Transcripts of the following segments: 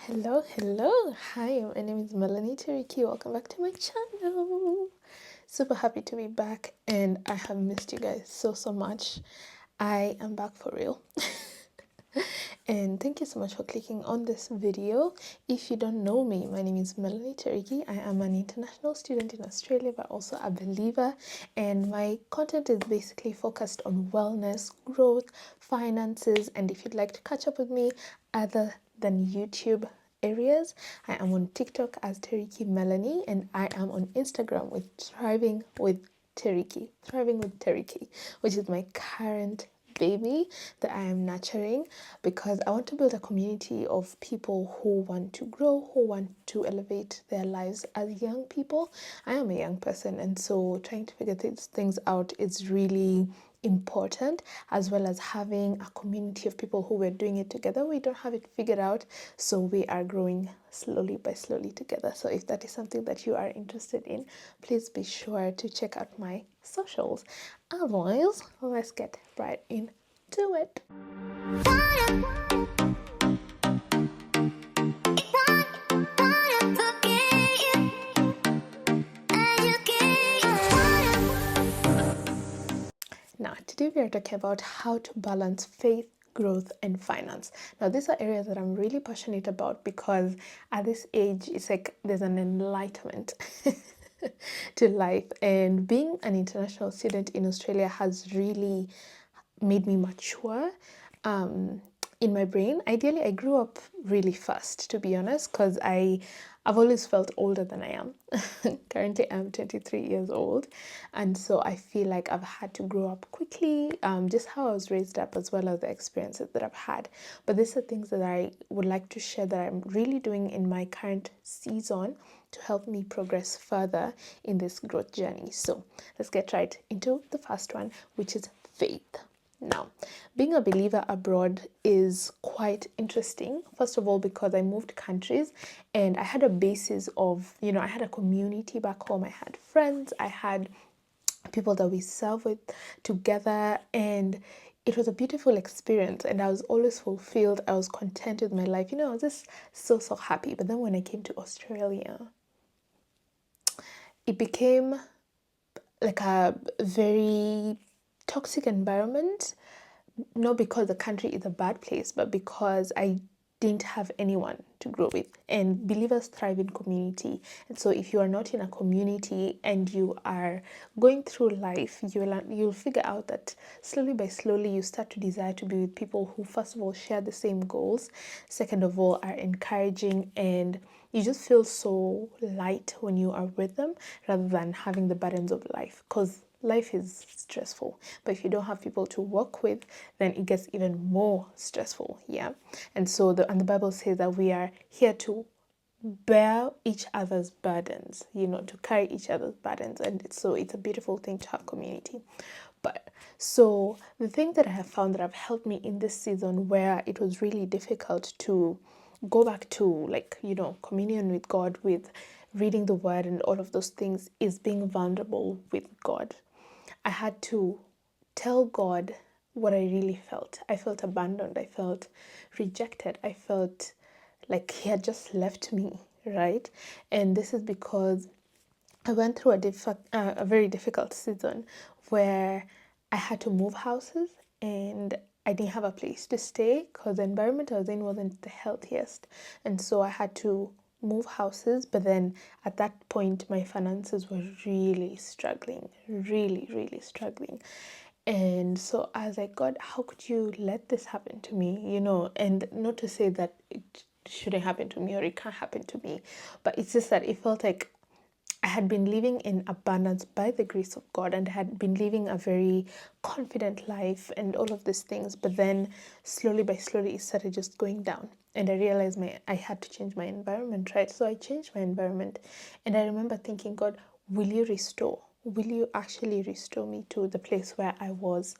Hello. Hi, my name is Melanie Teriki. Welcome back to my channel. Super happy to be back, and I have missed you guys so much. I am back for real. And thank you so much for clicking on this video. If you don't know me, my name is Melanie Teriki. I am an international student in Australia, but also a believer, and my content is basically focused on wellness, growth, finances, and if you'd like to catch up with me other than YouTube areas, I am on TikTok as Teriki Melanie, and I am on Instagram with Thriving with Teriki, which is my current baby that I am nurturing, because I want to build a community of people who want to grow, who want to elevate their lives as young people. I am a young person, and so trying to figure these things out is really important, as well as having a community of people who we're doing it together. We don't have it figured out, so we are growing slowly by slowly together. So if that is something that you are interested in, please be sure to check out my socials. Otherwise, let's get right into it. Now, today we are talking about how to balance faith, growth, and finance. Now, these are areas that I'm really passionate about, because at this age, it's like there's an enlightenment to life. And being an international student in Australia has really made me mature in my brain. Ideally, I grew up really fast, to be honest, because I've always felt older than I am. Currently, I'm 23 years old, and so I feel like I've had to grow up quickly, just how I was raised up, as well as the experiences that I've had. But these are things that I would like to share that I'm really doing in my current season to help me progress further in this growth journey. So let's get right into the first one, which is faith. Now, being a believer abroad is quite interesting. First of all, because I moved countries and I had a basis of, I had a community back home. I had friends, I had people that we serve with together, and it was a beautiful experience, and I was always fulfilled. I was content with my life. I was just so happy. But then when I came to Australia, it became like a very toxic environment, not because the country is a bad place, but because I didn't have anyone to grow with. And believers thrive in community. And so if you are not in a community and you are going through life, you'll figure out that slowly by slowly you start to desire to be with people who, first of all, share the same goals, second of all, are encouraging, and you just feel so light when you are with them, rather than having the burdens of life, because life is stressful. But if you don't have people to work with, then it gets even more stressful. And so the Bible says that we are here to bear each other's burdens, to carry each other's burdens. And so it's a beautiful thing to have community. But so the thing that I have found that have helped me in this season, where it was really difficult to go back to, communion with God, with reading the word and all of those things, is being vulnerable with God. I had to tell God what I really felt. I felt abandoned. I felt rejected. I felt like He had just left me, right? And this is because I went through a very difficult season where I had to move houses, and I didn't have a place to stay because the environment I was in wasn't the healthiest. And so I had to move houses. But then at that point, my finances were really struggling, really struggling. And so I was like, God, how could you let this happen to me? And not to say that it shouldn't happen to me or it can't happen to me, but it's just that it felt like I had been living in abundance by the grace of God, and had been living a very confident life and all of these things. But then slowly by slowly, it started just going down. And I realized I had to change my environment, right? So I changed my environment. And I remember thinking, God, will you restore? Will you actually restore me to the place where I was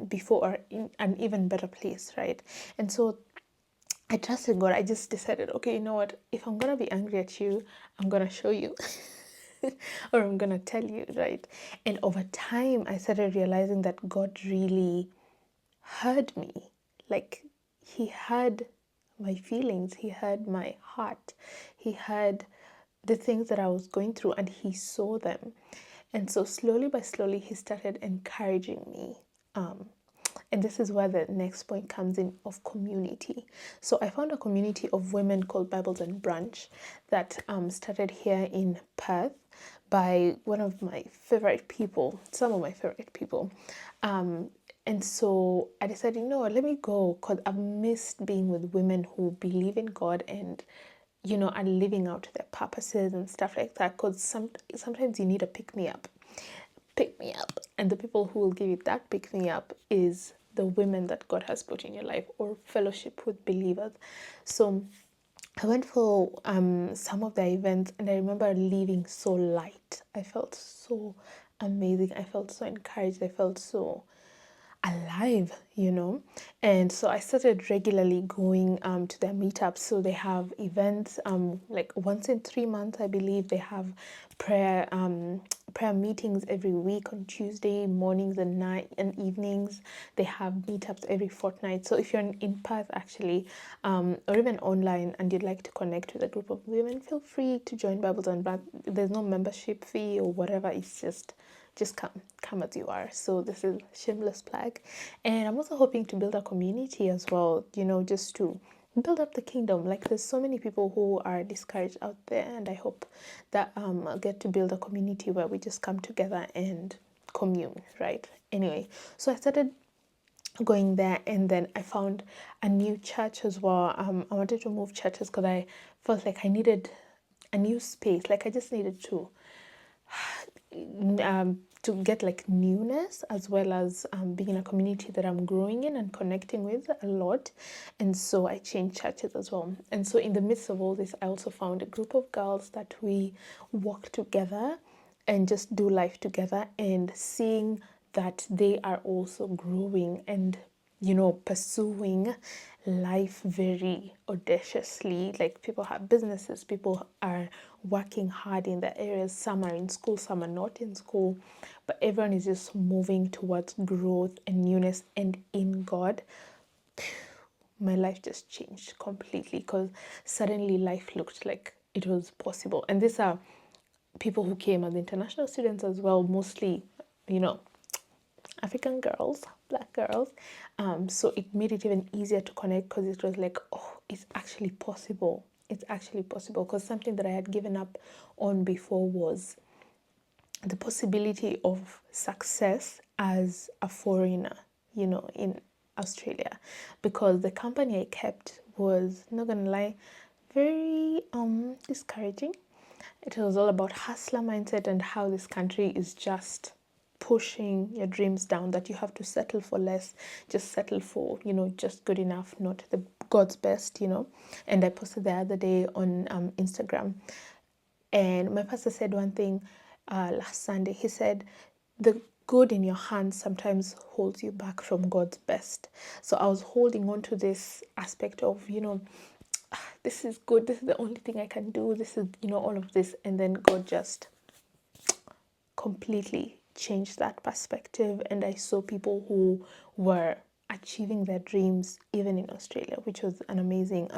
before, or in an even better place, right? And so I trusted God. I just decided, okay, you know what? If I'm going to be angry at you, I'm going to show you. Or I'm going to tell you, right? And over time, I started realizing that God really heard me. Like, He heard my feelings, he heard my heart, he heard the things that I was going through, and he saw them. And so slowly by slowly, he started encouraging me. And this is where the next point comes in of community. So I found a community of women called Bibles and Brunch that started here in Perth by one of my favorite people, some of my favorite people. And so I decided, no, let me go, because I've missed being with women who believe in God and are living out their purposes and stuff like that. Because sometimes you need a pick me up, and the people who will give you that pick me up is the women that God has put in your life, or fellowship with believers. So I went for some of the events, and I remember leaving so light. I felt so amazing. I felt so encouraged. I felt so alive, And so I started regularly going to their meetups. So they have events like once in 3 months, I believe. They have prayer meetings every week on Tuesday mornings and night and evenings. They have meetups every fortnight. So if you're in Perth actually, or even online, and you'd like to connect with a group of women, feel free to join Bibles and Black. There's no membership fee or whatever. It's just come as you are. So this is shameless plug. And I'm also hoping to build a community as well, just to build up the kingdom. Like, there's so many people who are discouraged out there, and I hope that I'll get to build a community where we just come together and commune, right? Anyway, so I started going there, and then I found a new church as well. I wanted to move churches because I felt like I needed a new space. Like, I just needed to get like newness, as well as being in a community that I'm growing in and connecting with a lot. And so I changed churches as well. And so in the midst of all this, I also found a group of girls that we walk together and just do life together, and seeing that they are also growing and pursuing life very audaciously. Like, people have businesses, people are working hard in their areas. Some are in school, some are not in school, but everyone is just moving towards growth and newness. And in God, my life just changed completely, because suddenly life looked like it was possible. And these are people who came as international students as well, mostly, African girls, black girls. So it made it even easier to connect, because it was like, oh, it's actually possible. It's actually possible. Because something that I had given up on before was the possibility of success as a foreigner, in Australia. Because the company I kept was, not gonna lie, very discouraging. It was all about hustler mindset and how this country is just pushing your dreams down, that you have to settle for less, just settle for, just good enough, not the God's best. And I posted the other day on Instagram, and my pastor said one thing last Sunday. He said, the good in your hands sometimes holds you back from God's best. So I was holding on to this aspect of, this is good, this is the only thing I can do, this is, all of this. And then God just completely changed that perspective, and I saw people who were achieving their dreams even in Australia, which was an amazing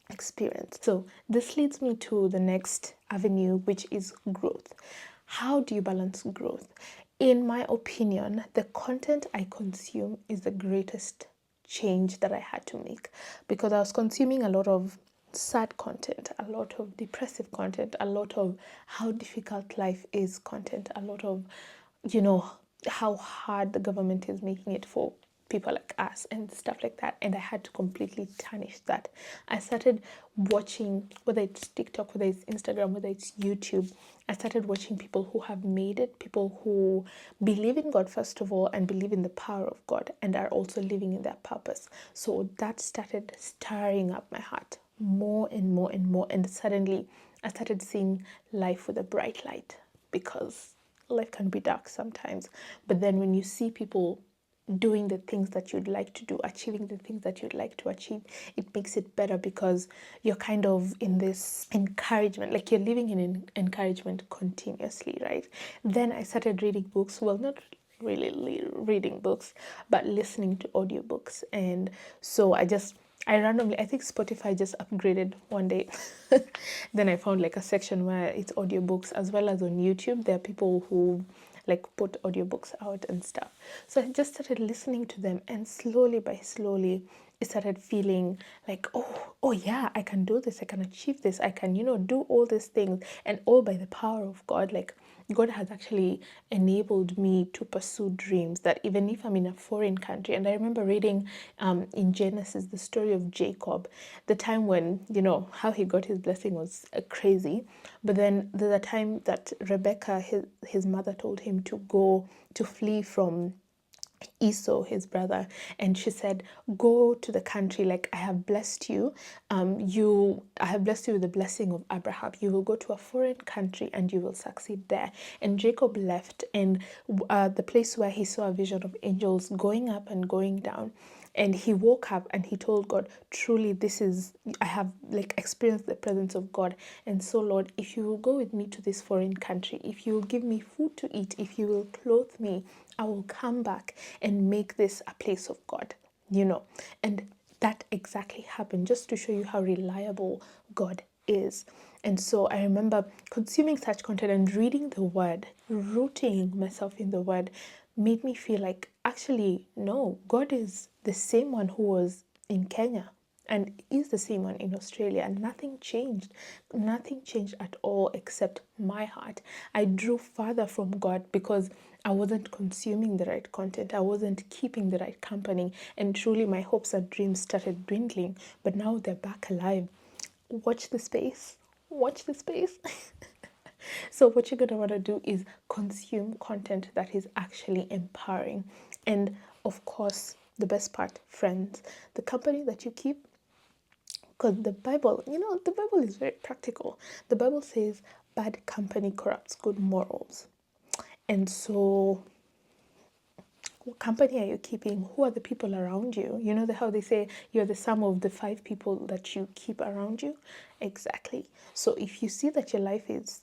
experience. So this leads me to the next avenue, which is growth. How do you balance growth? In my opinion, the content I consume is the greatest change that I had to make, because I was consuming a lot of sad content, a lot of depressive content, a lot of how difficult life is content, a lot of, how hard the government is making it for people like us and stuff like that. And I had to completely tarnish that. I started watching, whether it's TikTok, whether it's Instagram, whether it's YouTube, I started watching people who have made it, people who believe in God first of all, and believe in the power of God, and are also living in their purpose. So that started stirring up my heart more and more and more, and suddenly I started seeing life with a bright light, because life can be dark sometimes. But then when you see people doing the things that you'd like to do, achieving the things that you'd like to achieve, it makes it better, because you're kind of in this encouragement, like you're living in encouragement continuously, right? Then I started reading books. Well, not really reading books, but listening to audiobooks. And so I just I think Spotify just upgraded one day. Then I found like a section where it's audiobooks, as well as on YouTube. There are people who like put audiobooks out and stuff. So I just started listening to them, and slowly by slowly, I started feeling like, oh yeah, I can do this, I can achieve this, I can, do all these things, and all by the power of God. Like, God has actually enabled me to pursue dreams that even if I'm in a foreign country. And I remember reading in Genesis the story of Jacob, the time when, how he got his blessing was crazy. But then there's a time that Rebecca, his mother, told him to go to flee from Esau, his brother, and she said, "Go to the country. Like, I have blessed you. I have blessed you with the blessing of Abraham. You will go to a foreign country and you will succeed there." And Jacob left, and the place where he saw a vision of angels going up and going down. And he woke up and he told God, truly, I have like experienced the presence of God. And so, Lord, if you will go with me to this foreign country, if you will give me food to eat, if you will clothe me, I will come back and make this a place of God, And that exactly happened, just to show you how reliable God is. And so I remember consuming such content and reading the word, rooting myself in the word, made me feel like, actually, no, God is the same one who was in Kenya and is the same one in Australia, and nothing changed. Nothing changed at all except my heart. I drew further from God because I wasn't consuming the right content. I wasn't keeping the right company. And truly, my hopes and dreams started dwindling, but now they're back alive. Watch the space. Watch the space. So what you're going to want to do is consume content that is actually empowering. And of course, the best part, friends, the company that you keep, because the Bible, the Bible is very practical. The Bible says bad company corrupts good morals. And so, what company are you keeping? Who are the people around you? You know how they say you're the sum of the 5 people that you keep around you? Exactly. So if you see that your life is,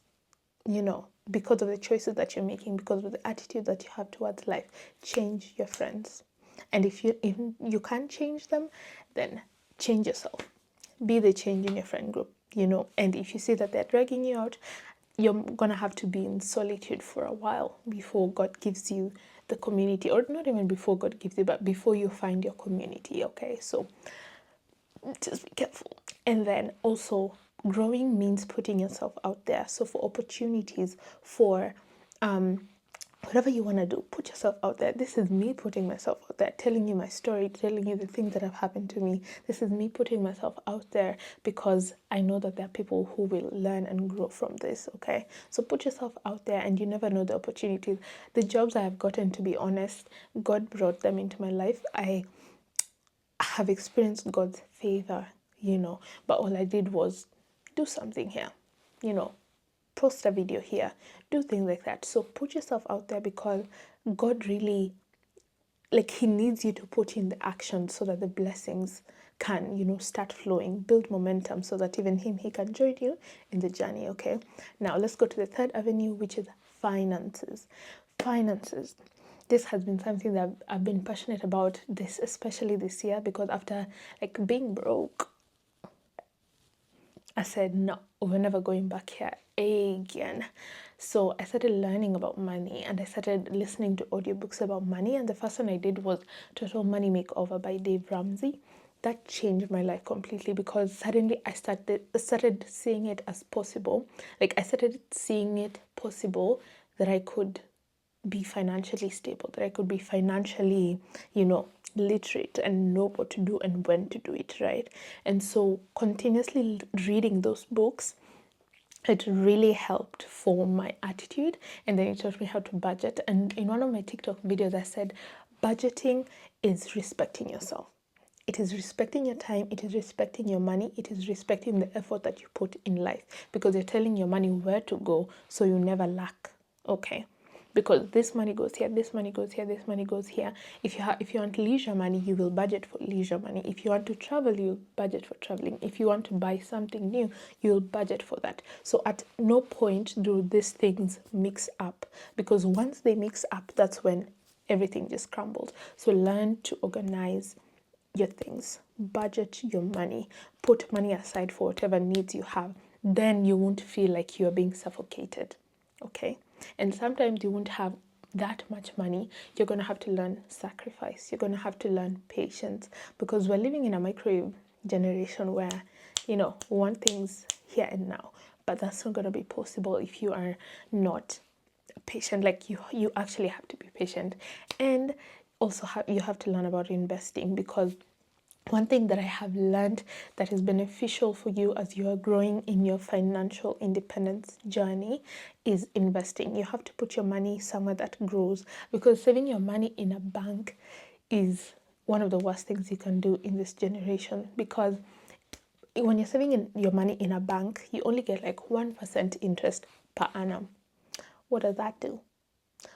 because of the choices that you're making, because of the attitude that you have towards life, change your friends. And if you can't change them, then change yourself. Be the change in your friend group, And if you see that they're dragging you out, you're gonna have to be in solitude for a while before God gives you the community, or not even before God gives you, but before you find your community. Okay, so just be careful. And then also, growing means putting yourself out there. So for opportunities, for whatever you want to do, put yourself out there. This is me putting myself out there, telling you my story, telling you the things that have happened to me. This is me putting myself out there because I know that there are people who will learn and grow from this, okay? So put yourself out there, and you never know the opportunities. The jobs I have gotten, to be honest, God brought them into my life. I have experienced God's favor, but all I did was do something here, post a video here, do things like that. So put yourself out there, because God really, He needs you to put in the action so that the blessings can, start flowing, build momentum, so that even He can join you in the journey, okay? Now let's go to the third avenue, which is finances. Finances. This has been something that I've been passionate about, especially this year, because after being broke, I said, no, we're never going back here again. So I started learning about money, and I started listening to audiobooks about money. And the first one I did was Total Money Makeover by Dave Ramsey. That changed my life completely, because suddenly I started seeing it as possible. I started seeing it possible that I could be financially stable, that I could be financially, literate and know what to do and when to do it, right? And so continuously reading those books, it really helped form my attitude, and then it taught me how to budget. And in one of my TikTok videos, I said, budgeting is respecting yourself. It is respecting your time, it is respecting your money, it is respecting the effort that you put in life, because you're telling your money where to go so you never lack, okay? Because this money goes here, this money goes here, this money goes here. If you want leisure money, you will budget for leisure money. If you want to travel, you'll budget for traveling. If you want to buy something new, you'll budget for that. So at no point do these things mix up, because once they mix up, that's when everything just crumbles. So learn to organize your things, budget your money, put money aside for whatever needs you have, then you won't feel like you're being suffocated. Okay? And sometimes you won't have that much money. You're going to have to learn sacrifice. You're going to have to learn patience, because we're living in a microwave generation where, we want things here and now. But that's not going to be possible if you are not patient. Like you actually have to be patient. And also you have to learn about investing, because one thing that I have learned that is beneficial for you as you are growing in your financial independence journey is investing. You have to put your money somewhere that grows, because saving your money in a bank is one of the worst things you can do in this generation. Because when you're saving your money in a bank, you only get like 1% interest per annum. What does that do?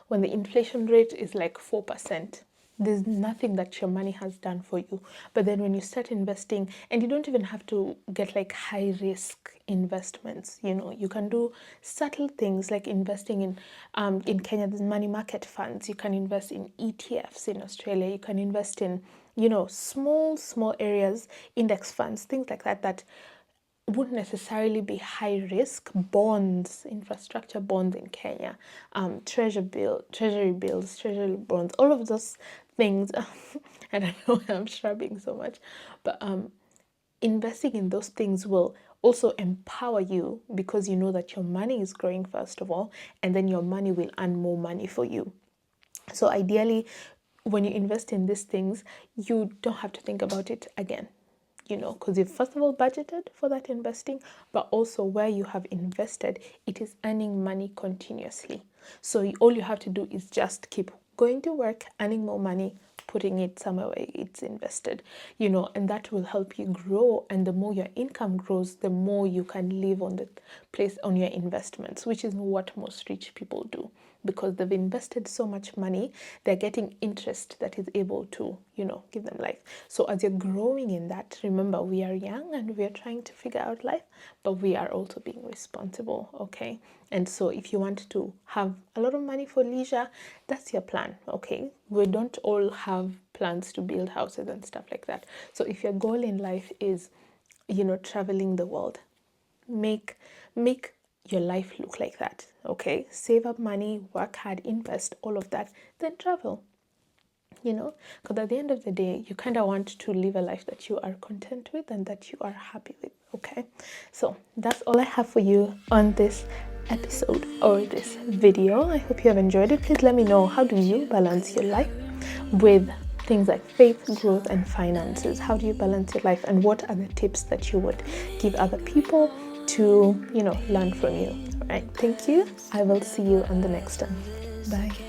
When the inflation rate is like 4%, there's nothing that your money has done for you. But then when you start investing, and you don't even have to get like high risk investments, you can do subtle things like investing in Kenya, there's money market funds. You can invest in ETFs. In Australia, you can invest in small areas, index funds, things like that wouldn't necessarily be high risk. Bonds, infrastructure bonds in Kenya, treasury bills, treasury bonds, all of those things. I don't know why I'm struggling so much, but investing in those things will also empower you, because you know that your money is growing first of all, and then your money will earn more money for you. So ideally, when you invest in these things, you don't have to think about it again, because you've first of all budgeted for that investing, but also where you have invested, it is earning money continuously. So all you have to do is just keep going to work, earning more money, putting it somewhere where it's invested, and that will help you grow. And the more your income grows, the more you can live on the place on your investments, which is what most rich people do, because they've invested so much money, they're getting interest that is able to, give them life. So as you're growing in that, remember, we are young and we are trying to figure out life, but we are also being responsible, okay? And so if you want to have a lot of money for leisure, that's your plan, okay? We don't all have plans to build houses and stuff like that. So if your goal in life is, traveling the world, make your life look like that, okay? Save up money, work hard, invest, all of that, then travel, because at the end of the day, you kind of want to live a life that you are content with and that you are happy with, okay? So that's all I have for you on this episode or this video. I hope you have enjoyed it. Please let me know, how do you balance your life with things like faith, growth, and finances? How do you balance your life, and what are the tips that you would give other people to, learn from you? All right, thank you. I will see you on the next one. Bye.